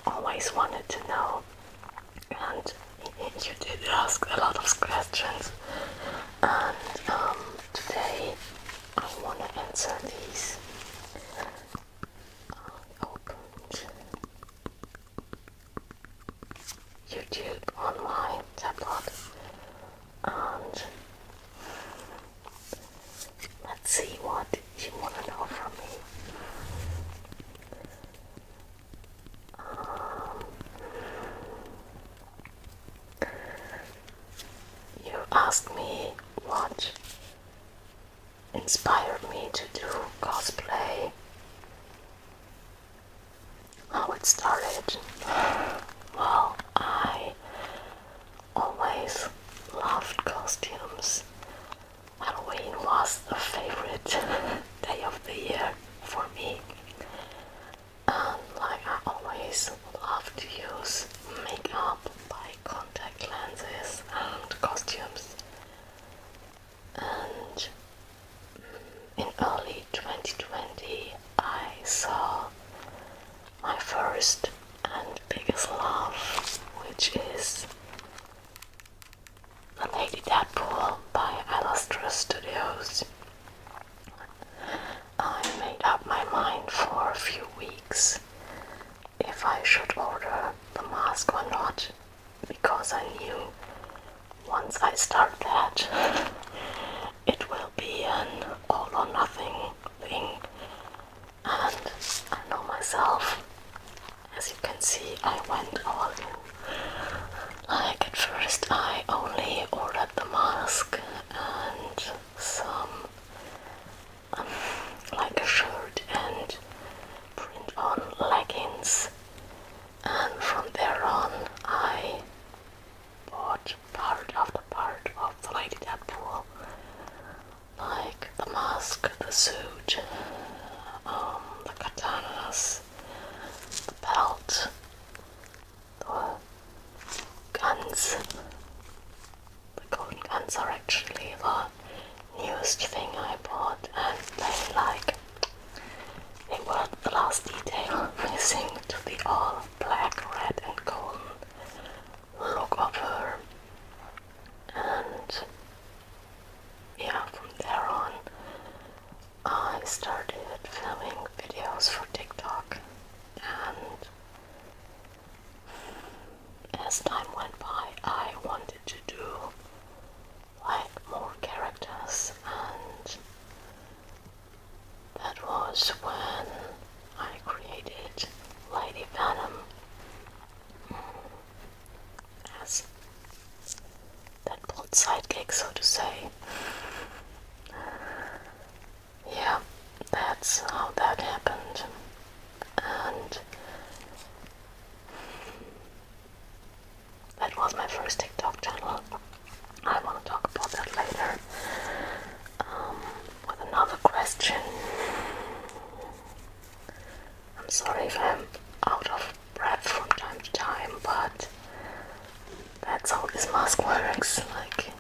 always wanted to know, and you did ask a lot of questions, and today I want to answer these. I opened YouTube on my tablet, and let's see what you want to know from me. You asked me what inspired me to do cosplay, how it started. Well, I always loved costumes. Halloween was a favorite day of the year for me. And like I always loved to use makeup, buy contact lenses and costumes. And in early 2020 I saw my first and biggest love, which is the Lady Deadpool by Ilustra Studios. I made up my mind for a few weeks if I should order the mask or not, because I knew once I start that it will be an all or nothing thing, and I know myself. As you can see, I went all in. Like at first I only ordered the mask and some like a shirt and print on leggings, and from there on I bought part after part of the Lady Deadpool, like the mask, the suit, the katanas, the belt, the guns. The golden guns are actually the newest thing I bought, and they were the last detail missing to the all black, red and golden look of her. And yeah, from there on I started filming videos for TikTok, and as time went by I wanted to do like more characters, and that was when I created Lady Venom as Deadpool's sidekick, so to say. Yeah, that's how that happened. And that was my first TikTok channel. I want to talk about that later. With another question. I'm sorry if I'm out of breath from time to time, but that's how this mask works. Like,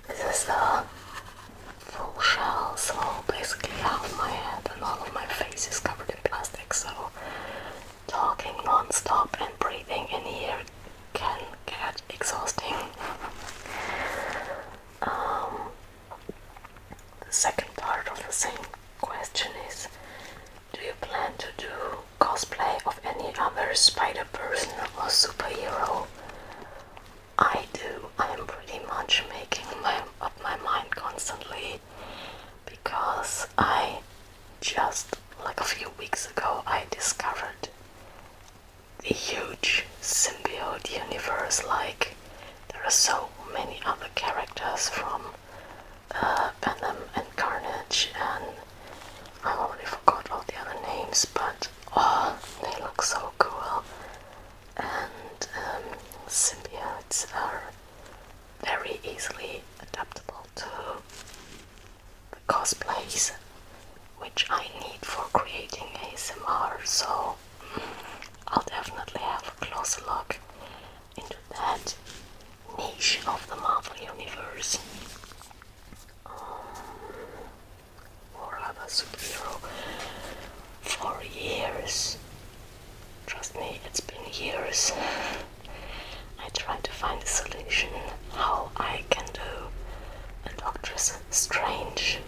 this is a full shell, so basically half my head and all of my face is covered in plastic, so talking non-stop and breathing in here can get exhausting. The second part of the same question is, do you plan to do cosplay of any other Spider-Person or superhero? I do. I am pretty much making up my mind constantly, because I just, like a few weeks ago, I discovered the huge symbiote universe. Like, there are so many other characters from Venom and Carnage, and I already forgot all the other names, but they look so cool. And symbiotes are very easily adaptable to the cosplays which I need for creating ASMR, so I'll definitely have a closer look into that niche of the Marvel Universe. Or other superhero. For years years. Trust me, it's been years. I tried to find a solution how I can do a Doctress strange.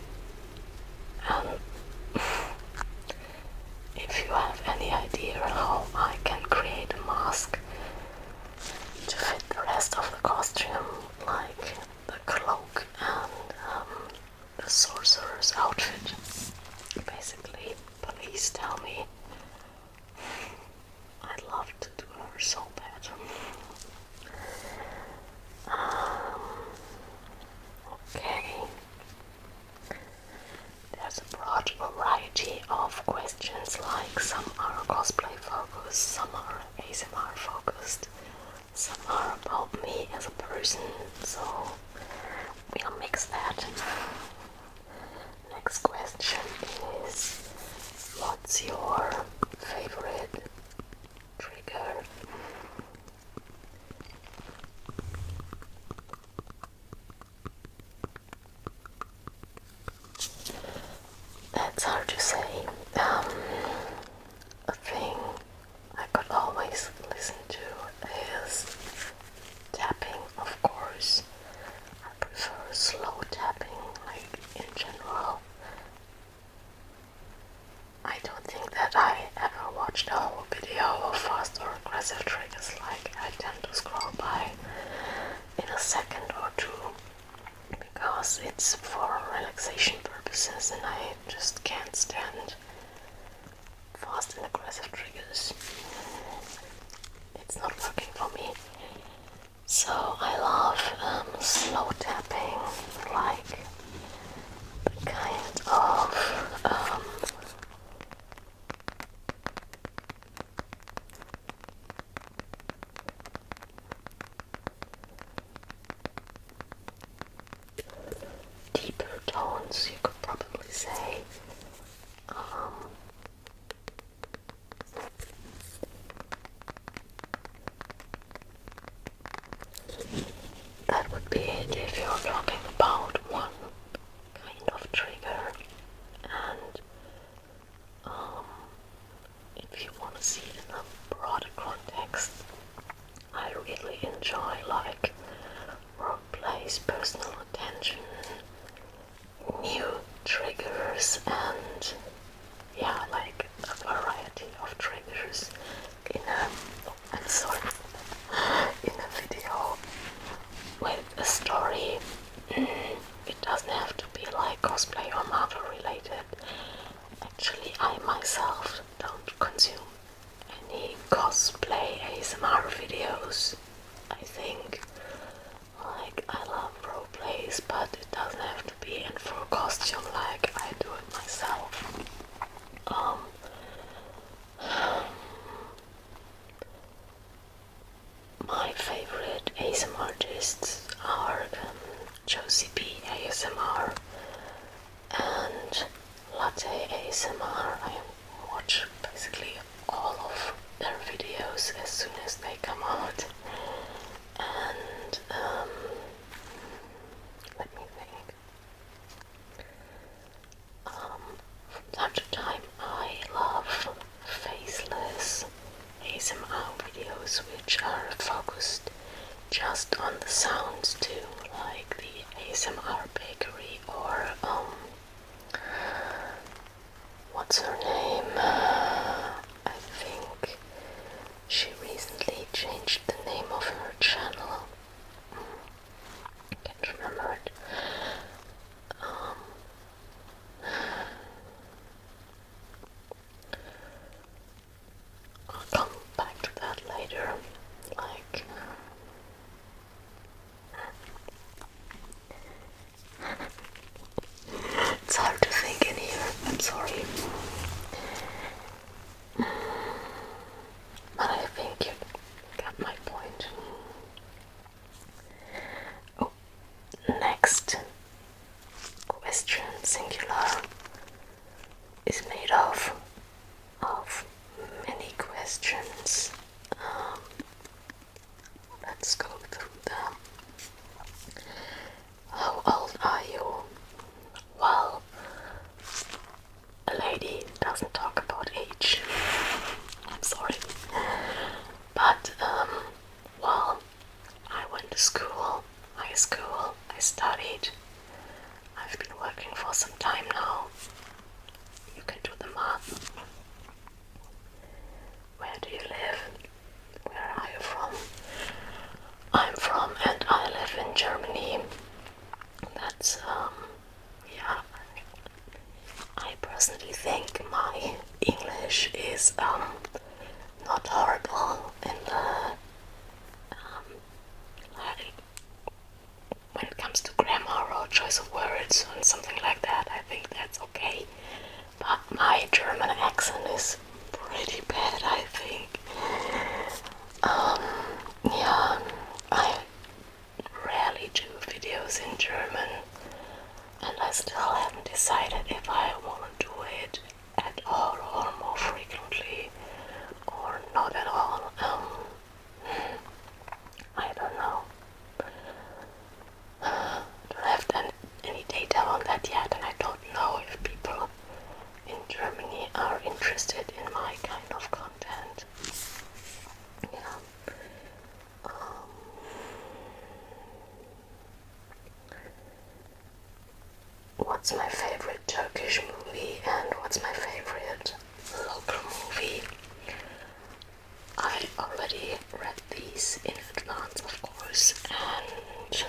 And if you have any idea how I can create a mask to fit the rest of the costume, like the cloak and the sorcerer's outfit, basically, please tell me. I'd love to do her so bad. Okay. There's a broad variety of questions, like some are cosplay focused, some are ASMR focused, some are about me as a person, so we'll mix that. Next question is, what's your favorite trigger? That's hard to say. A thing I could always listen to is tapping, of course. I prefer slow tapping, like in general. I don't think that I ever watched a whole video of fast or aggressive triggers, like I tend to scroll by in a second or two because it's for relaxation purposes and I just can't stand fast and aggressive triggers. It's not working for me. So I love slow tapping, like the kind of deeper tones, you could probably say. That would be it if you're talking about one kind of trigger, and if you want to see it in a broader context, I really enjoy like roleplays, personal attention, new triggers, and yeah, like a variety of triggers in a video with a story. It doesn't have to be like cosplay or Marvel related. Actually, I myself don't consume any cosplay ASMR videos. I think, like, I love roleplays, but it doesn't have to be in full costume like I do it myself. My favorite ASMR artists are Josie B ASMR and Latte ASMR. I watch basically all of their videos as soon as they come out. not horrible in the like when it comes to grammar or choice of words and something like that. I think that's okay. But my German accent is pretty bad, I think. Yeah, I rarely do videos in German, and I still haven't decided if I want to do it at all or more frequently or not at all. I don't know. I don't have any data on that yet, and I don't know if people in Germany are interested in my kind of content. Yeah. What's my favorite Turkish movie and what's my favorite local movie? I already read these in advance, of course, and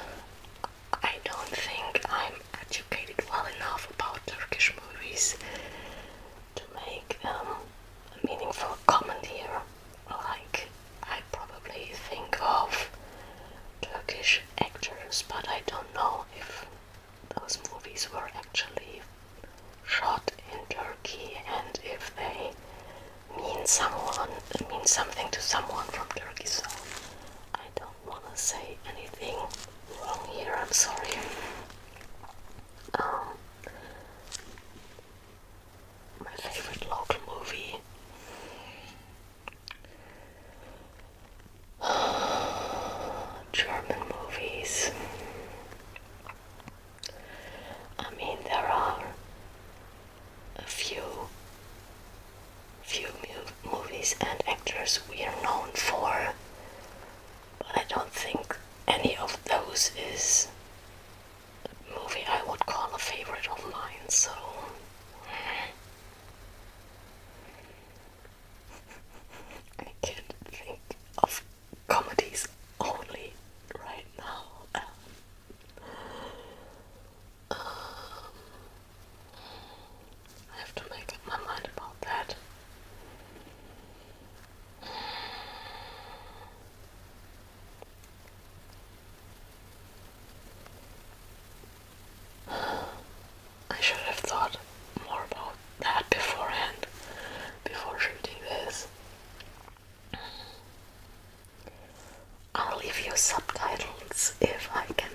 I don't think I'm educated well enough about Turkish movies to make a meaningful comment here. Like, I probably think of Turkish actors, but I don't know if those movies were actually shot in Turkey and if they mean something to someone from Turkey. So I don't want to say anything wrong here. I'm sorry. My favorite local movie. German movies. I mean, there are a few movies and actors we are known for, but I don't think any of those is a movie I would call a favorite of mine, so I can't think of comedies only right now. I have to make up my mind about that. I should have thought more about that beforehand, before shooting this. I'll leave you subtitles if I can